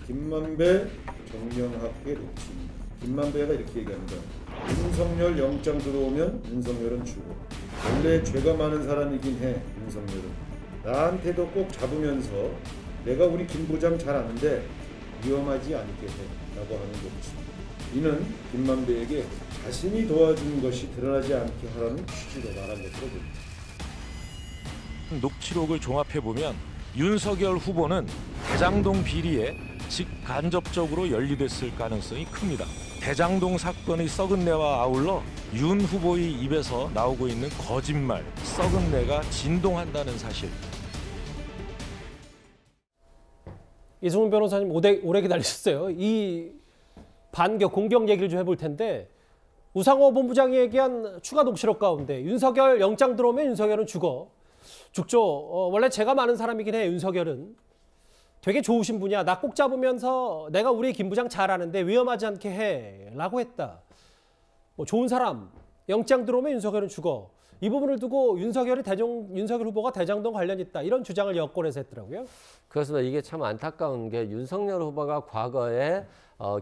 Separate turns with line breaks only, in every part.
김만배, 정명학의 녹취입니다. 김만배가 이렇게 얘기합니다. 윤석열 영장 들어오면 윤석열은 죽어. 원래 죄가 많은 사람이긴 해. 윤석열은. 나한테도 꼭 잡으면서 내가 우리 김 부장 잘 아는데 위험하지 않게 해 라고 하는 녹취입니다. 이는 김만배에게 자신이 도와준 것이 드러나지 않게 하라는 취지로 말한 것으로 보입니다.
녹취록을 종합해보면 윤석열 후보는 대장동 비리에 직간접적으로 연루됐을 가능성이 큽니다. 대장동 사건의 썩은 내와 아울러 윤 후보의 입에서 나오고 있는 거짓말, 썩은 내가 진동한다는 사실.
이승훈 변호사님 오래 기다리셨어요. 이 반격, 공격 얘기를 좀 해볼 텐데 우상호 본부장이 얘기한 추가 녹취록 가운데 윤석열 영장 들어오면 윤석열은 죽죠. 원래 죄가 많은 사람이긴 해. 윤석열은 되게 좋으신 분이야. 나 꼭 잡으면서 내가 우리 김 부장 잘 아는데 위험하지 않게 해 라고 했다. 뭐 좋은 사람, 영장 들어오면 윤석열은 죽어. 이 부분을 두고 윤석열 후보가 대장동 관련 있다. 이런 주장을 여권에서 했더라고요.
그렇습니다. 이게 참 안타까운 게 윤석열 후보가 과거에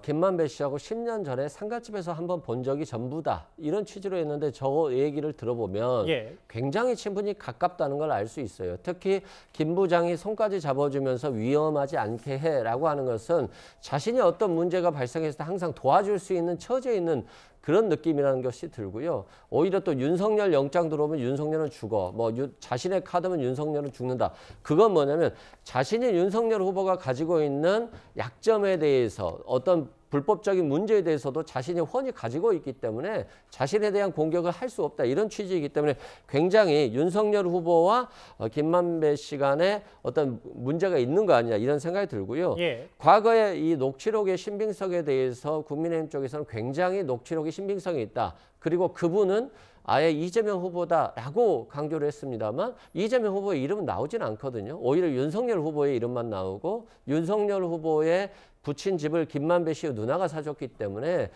김만배 씨하고 10년 전에 상가집에서 한번 본 적이 전부다. 이런 취지로 했는데 저 얘기를 들어보면 굉장히 친분이 가깝다는 걸 알 수 있어요. 특히 김 부장이 손까지 잡아주면서 위험하지 않게 해라고 하는 것은 자신이 어떤 문제가 발생했을 때 항상 도와줄 수 있는 처지에 있는 그런 느낌이라는 것이 들고요. 오히려 또 윤석열 영장 들어오면 윤석열은 죽어. 자신의 카드면 윤석열은 죽는다. 그건 뭐냐면 자신이 윤석열 후보가 가지고 있는 약점에 대해서 어떤 불법적인 문제에 대해서도 자신이 훤히 가지고 있기 때문에 자신에 대한 공격을 할 수 없다. 이런 취지이기 때문에 굉장히 윤석열 후보와 김만배 씨 간에 어떤 문제가 있는 거 아니냐 이런 생각이 들고요. 과거에 이 녹취록의 신빙성에 대해서 국민의힘 쪽에서는 굉장히 녹취록이 신빙성이 있다. 그리고 그분은 아예 이재명 후보다라고 강조를 했습니다만 이재명 후보의 이름은 나오진 않거든요. 오히려 윤석열 후보의 이름만 나오고 윤석열 후보의 부친 집을 김만배 씨의 누나가 사줬기 때문에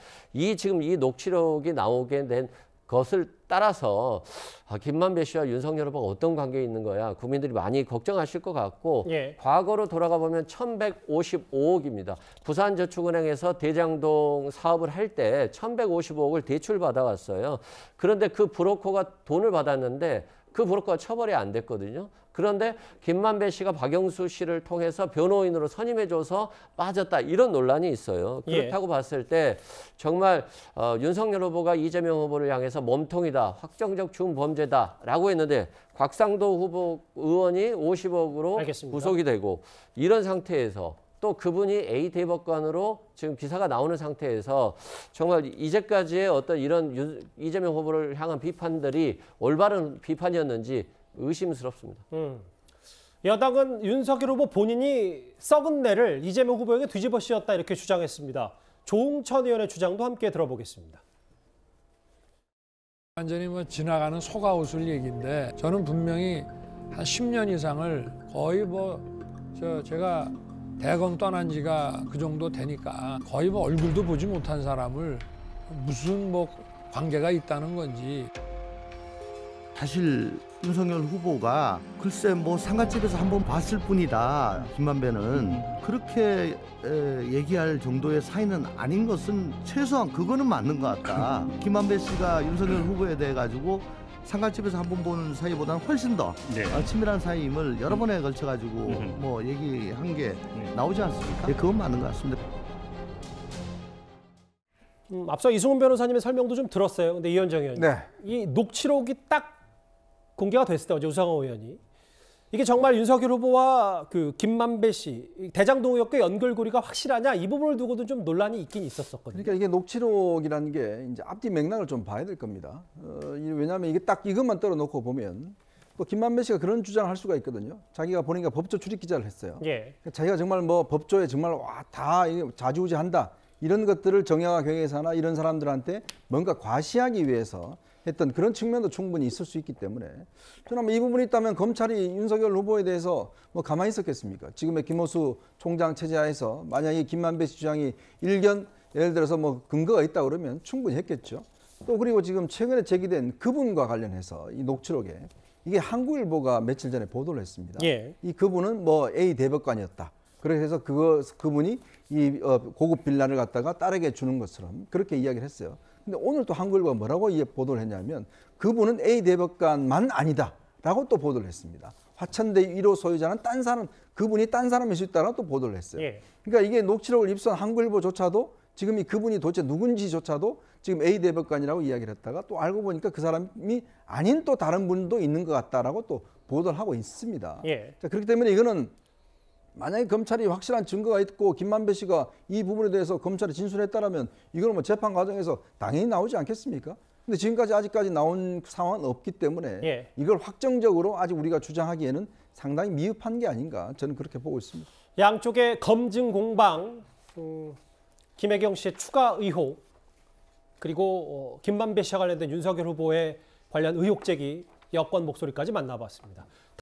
지금 이 녹취록이 나오게 된 것을 따라서 김만배 씨와 윤석열 후보가 어떤 관계에 있는 거야 국민들이 많이 걱정하실 것 같고 과거로 돌아가 보면 1155억입니다. 부산저축은행에서 대장동 사업을 할 때 1155억을 대출 받아왔어요. 그런데 그 브로커가 돈을 받았는데 그 브로커가 처벌이 안 됐거든요. 그런데 김만배 씨가 박영수 씨를 통해서 변호인으로 선임해줘서 빠졌다. 이런 논란이 있어요. 그렇다고 봤을 때 정말 윤석열 후보가 이재명 후보를 향해서 몸통이다. 확정적 준범죄다라고 했는데 곽상도 후보 의원이 50억으로
알겠습니다.
구속이 되고 이런 상태에서 또 그분이 A 대법관으로 지금 기사가 나오는 상태에서 정말 이제까지의 어떤 이런 이재명 후보를 향한 비판들이 올바른 비판이었는지 의심스럽습니다.
여당은 윤석열 후보 본인이 썩은 내를 이재명 후보에게 뒤집어 씌웠다 이렇게 주장했습니다. 조응천 의원의 주장도 함께 들어보겠습니다.
완전히 지나가는 속아웃을 얘기인데 저는 분명히 한 10년 이상을 거의 제가 대검 떠난 지가 그 정도 되니까 거의 얼굴도 보지 못한 사람을 무슨 관계가 있다는 건지.
사실 윤석열 후보가 글쎄 상갓집에서 한번 봤을 뿐이다. 김만배는 그렇게 얘기할 정도의 사이는 아닌 것은 최소한 그거는 맞는 것 같다. 김만배 씨가 윤석열 후보에 대해 가지고 상갓집에서 한번 보는 사이보다는 훨씬 더 친밀한 사이임을 여러 번에 걸쳐 가지고 얘기한 게 나오지 않습니까? 그건 맞는 것 같습니다.
앞서 이승훈 변호사님의 설명도 좀 들었어요. 근데 이현정 의원님, 이 녹취록이 딱 공개가 됐을 때 어제 우상호 의원이 이게 정말 윤석열 후보와 그 김만배 씨 대장동 의혹과 연결고리가 확실하냐 이 부분을 두고도 좀 논란이 있긴 있었거든요.
그러니까 이게 녹취록이라는 게 이제 앞뒤 맥락을 좀 봐야 될 겁니다. 왜냐하면 이게 딱 이것만 떨어놓고 보면 또 김만배 씨가 그런 주장을 할 수가 있거든요. 자기가 보니까 법조 출입 기자를 했어요. 자기가 정말 법조에 정말 다 좌지우지한다 이런 것들을 정의와 경영사나 이런 사람들한테 뭔가 과시하기 위해서 했던 그런 측면도 충분히 있을 수 있기 때문에 저는 이 부분이 있다면 검찰이 윤석열 후보에 대해서 가만히 있었겠습니까? 지금의 김호수 총장 체제하에서 만약에 김만배 씨 주장이 일견 예를 들어서 근거가 있다 그러면 충분히 했겠죠. 또 그리고 지금 최근에 제기된 그분과 관련해서 이 녹취록에 이게 한국일보가 며칠 전에 보도를 했습니다. 이 그분은 A 대법관이었다. 그래서 그분이 이 고급 빌라를 갖다가 딸에게 주는 것처럼 그렇게 이야기를 했어요. 근데 오늘 또 한국일보가 뭐라고 보도를 했냐면 그분은 A 대법관만 아니다라고 또 보도를 했습니다. 화천대 1호 소유자는 그분이 딴 사람일 수 있다라고 또 보도를 했어요.
예.
그러니까 이게 녹취록을 입수한 한국일보조차도 지금 그분이 도대체 누군지조차도 지금 A 대법관이라고 이야기를 했다가 또 알고 보니까 그 사람이 아닌 또 다른 분도 있는 것 같다라고 또 보도를 하고 있습니다.
예.
자, 그렇기 때문에 이거는 만약에 검찰이 확실한 증거가 있고 김만배 씨가 이 부분에 대해서 검찰에 진술했다라면 이거는 뭐 재판 과정에서 당연히 나오지 않겠습니까? 근데 지금까지 아직까지 나온 상황은 없기 때문에
예.
이걸 확정적으로 아직 우리가 주장하기에는 상당히 미흡한 게 아닌가 저는 그렇게 보고 있습니다.
양쪽의 검증 공방, 김혜경 씨의 추가 의혹, 그리고 김만배 씨와 관련된 윤석열 후보의 관련 의혹 제기, 여권 목소리까지 만나봤습니다.